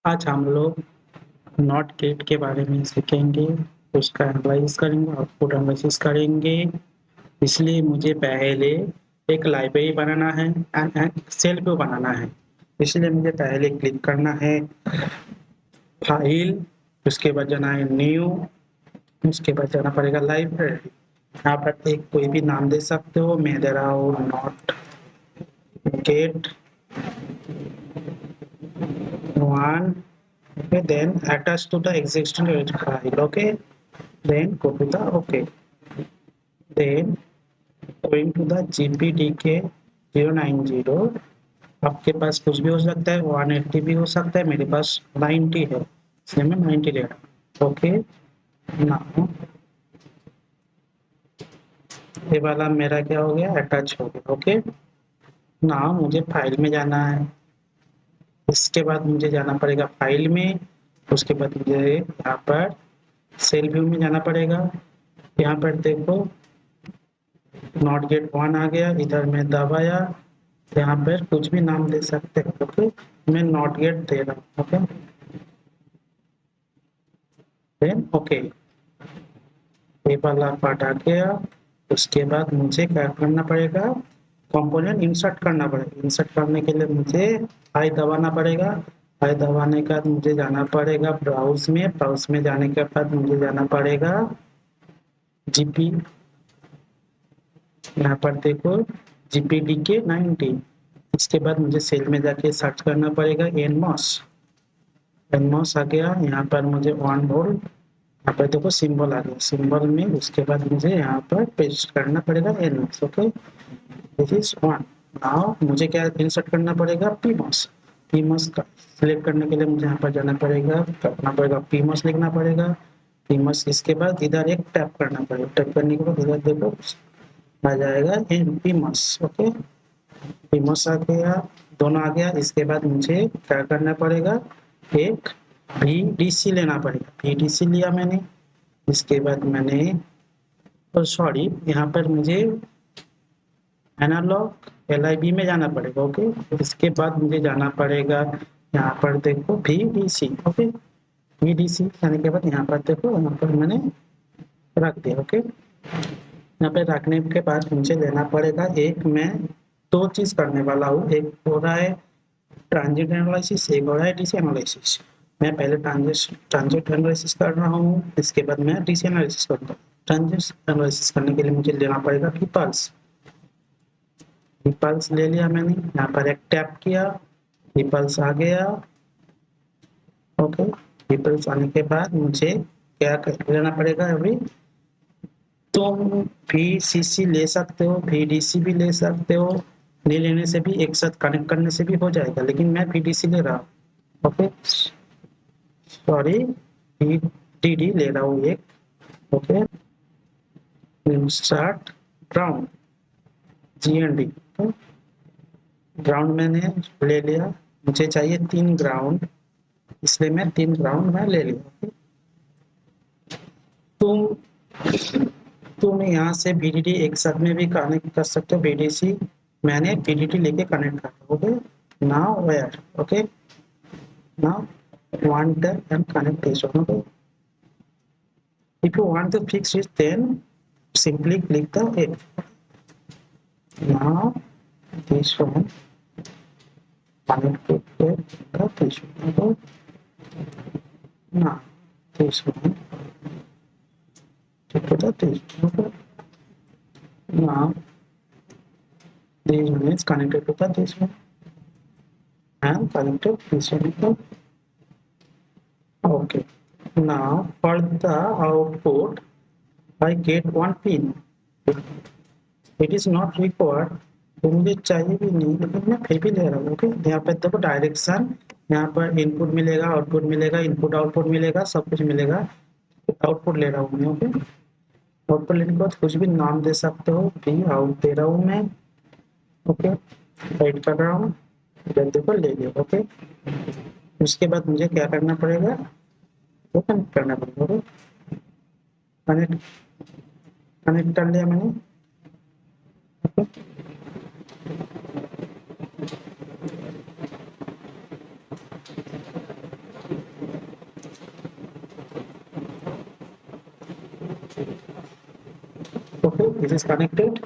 आज हम लोग नॉट गेट के बारे में सीखेंगे, उसका एनालाइज करेंगे, आउटपुट एनालिसिस करेंगे। इसलिए मुझे पहले एक लाइब्रेरी बनाना है एंड सेल भी बनाना है। इसलिए मुझे पहले क्लिक करना है फाइल, उसके बाद जाना है न्यू, उसके बाद जाना पड़ेगा लाइब्रेरी। यहाँ पर एक कोई भी नाम दे सकते हो, मैं दे रहा हूँ not gate 1, okay, then attach to the existing file, okay, then go to the okay, then going to the gpdk 090। आपके पास कुछ भी हो सकता है, 180 भी हो सकता है, मेरे पास 90 है, इसलिए मैं 90 ले रहा हूँ। ओके, नाउ ये वाला मेरा क्या हो गया, अटैच हो गया। ओके, नाउ मुझे फाइल में जाना है, इसके बाद मुझे जाना पड़ेगा फाइल में, उसके बाद मुझे यहाँ पर सेल व्यू में जाना पड़ेगा। यहाँ पर देखो नॉट गेट 1 आ गया, इधर मैं दबाया, यहाँ पर कुछ भी नाम दे सकते हो। ओके, मैं नॉट गेट दे रहा हूँ। ओके, देन ओके, ये वाला पार्ट आ गया। उसके बाद मुझे क्या करना पड़ेगा, कंपोनेंट इंसर्ट करना पड़ेगा। इंसर्ट करने के लिए मुझे आई दबाना पड़ेगा। आई दबाने के बाद मुझे जाना पड़ेगा ब्राउज में, ब्राउज में जाने के बाद मुझे जाना पड़ेगा जीपी, यहाँ पर देखो जीपीडीके 90। इसके बाद मुझे सेल में जाके सर्च करना पड़ेगा एनमॉस। एनमॉस आ गया, यहाँ पर मुझे 1 वोल्ट, यहाँ पर देखो सिंबल आ गया, सिंबल में उसके बाद मुझे यहाँ पर पेस्ट करना पड़ेगा NMOS. Okay, this is 1। Now मुझे क्या इंसर्ट करना पड़ेगा, पीमॉस। पीमॉस का सिलेक्ट करने के लिए मुझे यहाँ पर जाना पड़ेगा, करना पड़ेगा पीमॉस, लिखना पड़ेगा पीमॉस। इसके बाद इधर एक टैप करना पड़ेगा, टैप करने के बाद इधर देखो आ जाएगा पीमॉस। ओके, पीमॉस आ गया, दोनों आ गया। इसके बाद मुझे क्या करना पड़ेगा, एक VDC लेना पड़ेगा। VDC लिया मैंने, इसके बाद मैंने सॉरी यहाँ पर मुझे एनालॉग LIB में जाना पड़ेगा। ओके, इसके बाद मुझे जाना पड़ेगा यहाँ पर देखो VDC। ओके, VDC जाने के बाद यहाँ पर देखो, यहाँ पर मैंने रख दिया। ओके, यहाँ पे रखने के बाद मुझे लेना पड़ेगा एक, मैं 2 चीज करने वाला हूँ। एक हो रहा है ट्रांजिट एनालिसिस, एक हो रहा है डीसी एनालिसिस। मैं पहले ट्रांजिट एनालिसिस कर रहा हूँ, इसके बाद मैं डीसी एनालिसिस करूंगा। ट्रांजिट एनालिसिस करने के लिए मुझे लेना पड़ेगा रिपल्स। रिपल्स ले लिया मैंने, यहाँ पर एक टैप किया, रिपल्स आ गया। ओके, रिपल्स आने के बाद मुझे क्या लेना पड़ेगा, अभी तुम VCC ले सकते हो, VDC भी ले सकते हो, नहीं लेने से भी एक साथ कनेक्ट करने से भी हो जाएगा, लेकिन मैं VDC ले रहा हूँ। ओके, सॉरी, DD ले रहा हूँ एक। Okay, insert ground GND, ground मैंने ले लिया, मुझे चाहिए 3 ग्राउंड, इसलिए मैं 3 ग्राउंड में ले लिया। तुम तुम यहाँ से VDD एक साथ में भी कनेक्ट कर सकते हो। VDC मैंने VDD लेके कनेक्ट कर, okay, now where, okay, now want and connect this one। Okay, if you want to fix it, then simply click the F. Now this one connect to the this one। Okay, now this one to the this one। Okay, now this one is connected to the this one and connected this one। Okay, now for the output I get 1 pin, it is not required, तो मुझे चाहिए भी नहीं, लेकिन मैं फिर भी ले रहा हूँ। ओके, यहाँ पर देखो डायरेक्शन, यहाँ पर इनपुट मिलेगा, आउटपुट मिलेगा, इनपुट आउटपुट मिलेगा, सब कुछ मिलेगा। आउटपुट ले रहा हूँ मैं। ओके, आउटपुट लेने के बाद कुछ भी नाम दे सकते हो, भी आउट दे रहा हूँ मैं। ओके, राइट कर रहा हूँ, इधर देखो ले लिया। ओके, उसके बाद मुझे क्या करना पड़ेगा, वो कनेक्ट करना पड़ेगा। ओके, कनेक्ट कनेक्ट कर लिया मैंने। Okay, okay, this is connected,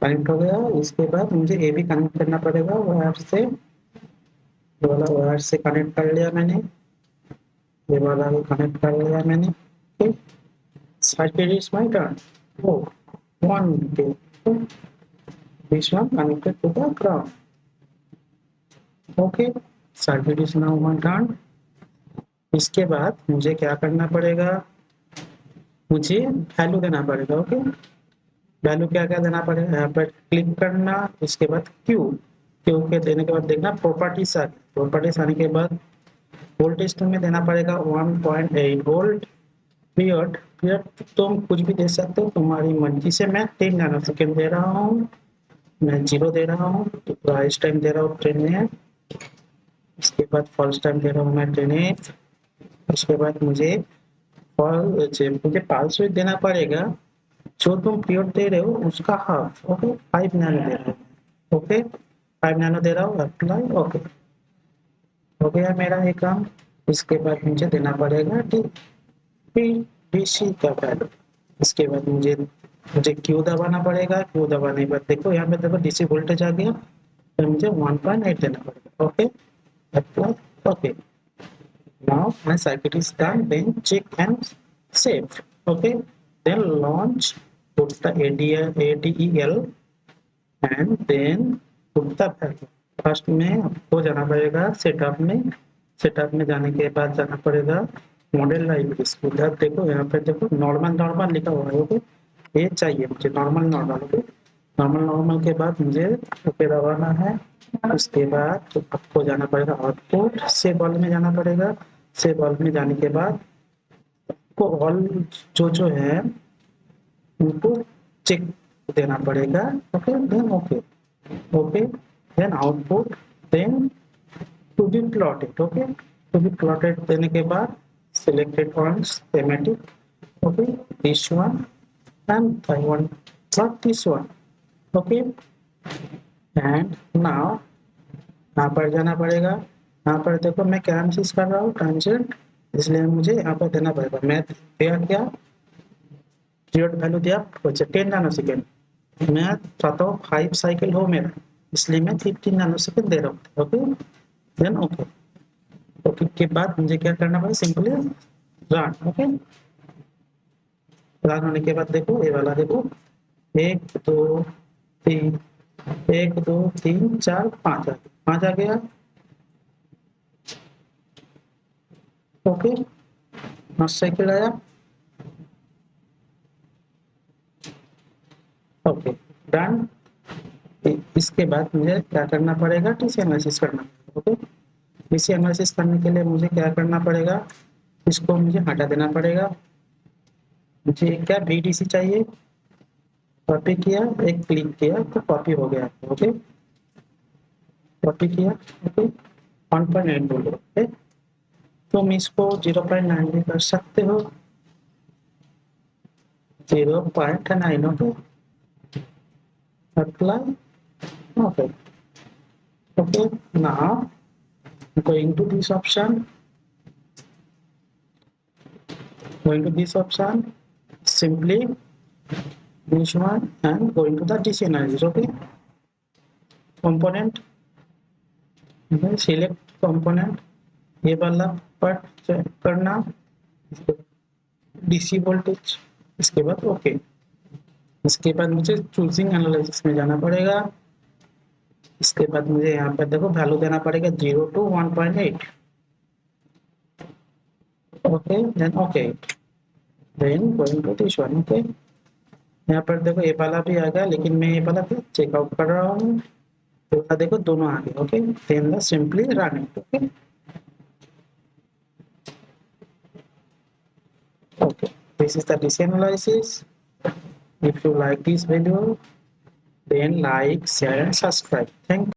connect हो गया। इसके बाद मुझे ए भी कनेक्ट करना पड़ेगा वायर से, ये वाला वायर से कनेक्ट कर लिया मैंने, ये वाला भी कनेक्ट कर लिया मैंने। Okay, circuit is my turn. Oh, one, two, this one connected to the ground. Okay, circuit is now my turn. इसके बाद मुझे क्या करना पड़ेगा, मुझे वैल्यू देना पड़ेगा। ओके, वैल्यू क्या क्या देना पड़ेगा, यहाँ पर क्लिक करना, इसके बाद क्यू, क्यू के देने के बाद देखना प्रॉपर्टीज आ गई, प्रॉपर्टीज आने के बाद वोल्टेज तुम्हें देना पड़ेगा 1.8 वोल्ट। पीरियड, पीरियड तुम कुछ भी दे सकते हो तुम्हारी मर्जी से। मैं 10 नैनो सेकेंड दे रहा हूँ, मैं 0 दे रहा हूँ, तो प्राइस टाइम दे रहा हूँ 10 मिनट। इसके बाद फॉल्स टाइम दे रहा हूँ मैं 10 उसके बाद मुझे मुझे पाल्स विड्थ देना पड़ेगा, जो तुम पीरियड दे रहे हो उसका हाफ। ओके, 5 नैनो दे रहा हूँ। ओके, 5 नैनो दे रहा हूँ, अप्लाई। ओके, हो गया मेरा ये काम। इसके बाद मुझे देना पड़ेगा डीसी का वैल्यू। इसके बाद मुझे क्यू दबाना पड़ेगा, क्यू दबाने के बाद देखो यहाँ पे देखो डीसी वोल्टेज आ गया, फिर मुझे 1.8 देना पड़ेगा। Okay, apply. Okay, now my circuit is done, then check and save. Okay, then launch, put the ADEL and then put the value. First में आपको जाना पड़ेगा सेटअप में, सेटअप में जाने के बाद जाना पड़ेगा मॉडल लाइब्रेरी। उधर देखो, यहाँ पे देखो नॉर्मल नॉर्मल लिखा हुआ है। ओके, ये चाहिए मुझे normal normal. Okay, normal normal के बाद मुझे ओके दबाना है। उसके बाद तो आपको जाना पड़ेगा आउटपुट से बल्ब में जाना पड़ेगा, से बल्ब में जाने के बाद आपको ऑल जो है उनको चेक देना पड़ेगा। Okay, then okay, okay, then output, then to be plotted. Okay, to be plotted देने के बाद selected on schematic. Okay, this one and I want plot this one. Okay, and now यहाँ पर जाना पड़ेगा। यहाँ पर देखो मैं क्या चीज कर रहा हूँ, ट्रांजिएंट, इसलिए मुझे यहाँ पर देना पड़ेगा। मैं दिया क्या, पीरियड वैल्यू दिया 10 नैनो सेकेंड, मैं चाहता हूँ 5 साइकिल हो मेरा, इसलिए मैं 15 नैनो सेकेंड दे रहा हूँ। ओके, देन ओके, ओके के बाद मुझे क्या करना पड़ेगा, सिंपली रन। ओके, रन होने के बाद देखो ये वाला देखो 1 2 3 1 2 3 4 5 5 आ गया। ओके, साइकिल आया। Okay, done. इसके बाद मुझे क्या करना पड़ेगा, टीसी एनालिसिस करना। ओके, टीसी एनालिसिस करने के लिए मुझे क्या करना पड़ेगा, इसको मुझे हटा देना पड़ेगा। मुझे क्या बीडीसी चाहिए, कॉपी किया, एक क्लिक किया तो कॉपी हो गया। ओके, कॉपी किया। ओके, 1.8 बोलो। ओके, तुम इसको 0.9 भी कर सकते हो, 0.9। Okay, apply. Okay, okay, now going to this option, simply this one and going to the DC analysis. Okay, component, select component, ये वाला पार्ट चेक करना, डीसी वोल्टेज। इसके बाद ओके, इसके बाद मुझे चूजिंग एनालिसिस में जाना पड़ेगा। इसके बाद मुझे यहाँ पर देखो वैल्यू देना पड़ेगा 0 to 1.8। Okay, then okay, then going to this one. Okay, यहाँ पर देखो ये वाला भी आ गया, लेकिन मैं ये वाला चेकआउट कर रहा हूँ, तो देखो दोनों आ गए। Okay, then simply run it. Okay, okay, this is the DC analysis. If you like this video, then like, share and subscribe. Thank you.